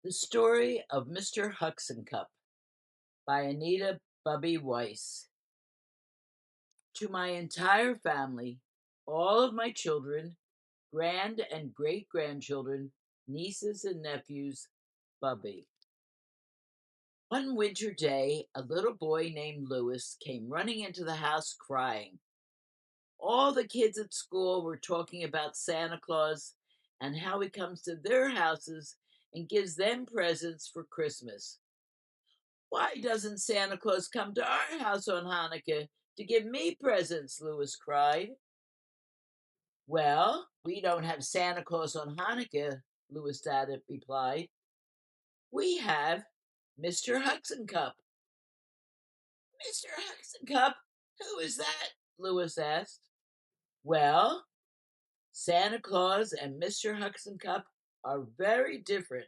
The Story of Mr. Huxencup by Anita Bubby Weiss. To my entire family, all of my children, grand and great grandchildren, nieces and nephews, Bubby. One winter day, a little boy named Louis came running into the house crying. All the kids at school were talking about Santa Claus and how he comes to their houses and gives them presents for Christmas. Why doesn't Santa Claus come to our house on Hanukkah to give me presents? Louis cried. Well, we don't have Santa Claus on Hanukkah, Louis Dad replied. We have Mr. Huxencup. Mr. Huxencup? Who is that? Louis asked. Well, Santa Claus and Mr. Huxencup are very different.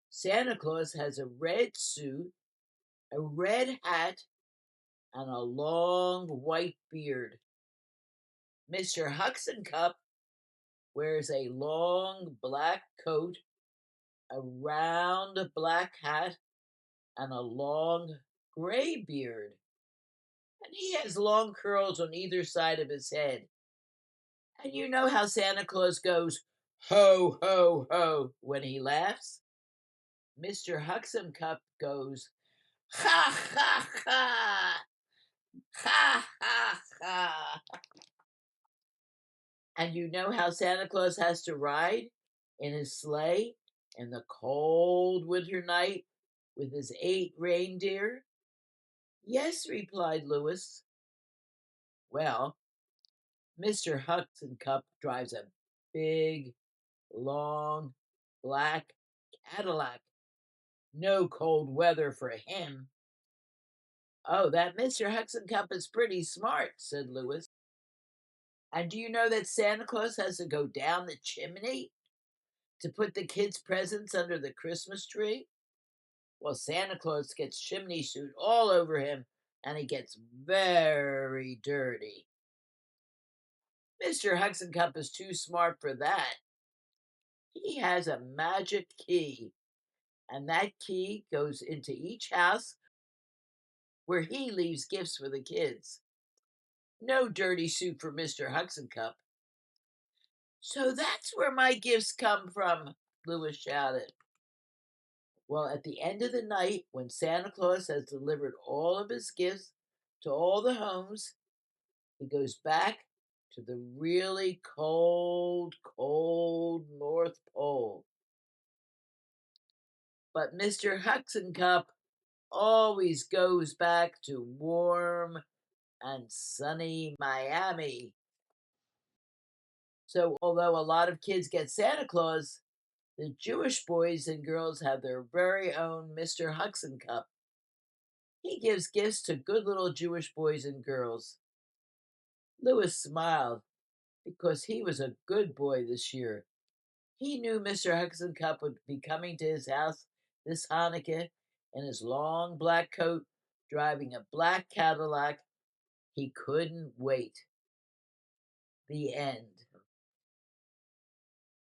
Santa Claus has a red suit, a red hat, and a long white beard. Mr. Huxencup wears a long black coat, a round black hat, and a long gray beard. And he has long curls on either side of his head. And you know how Santa Claus goes, ho, ho, ho, when he laughs? Mr. Huxencup goes, ha, ha, ha, ha, ha, ha. And you know how Santa Claus has to ride in his sleigh in the cold winter night with his 8 reindeer? Yes, replied Louis. Well, Mr. Huxencup drives a big, long, black Cadillac. No cold weather for him. Oh, that Mr. Huxencup is pretty smart, said Louis. And do you know that Santa Claus has to go down the chimney to put the kids' presents under the Christmas tree? Well, Santa Claus gets chimney soot all over him, and he gets very dirty. Mr. Huxencup is too smart for that. He has a magic key, and that key goes into each house where he leaves gifts for the kids. No dirty suit for Mr. Huxencup. So that's where my gifts come from, Louis shouted. Well, at the end of the night, when Santa Claus has delivered all of his gifts to all the homes, he goes back to the really cold, cold North Pole. But Mr. Huxencup always goes back to warm and sunny Miami. So, although a lot of kids get Santa Claus, the Jewish boys and girls have their very own Mr. Huxencup. He gives gifts to good little Jewish boys and girls. Louis smiled because he was a good boy this year. He knew Mr. Huxencup would be coming to his house this Hanukkah in his long black coat, driving a black Cadillac. He couldn't wait. The end.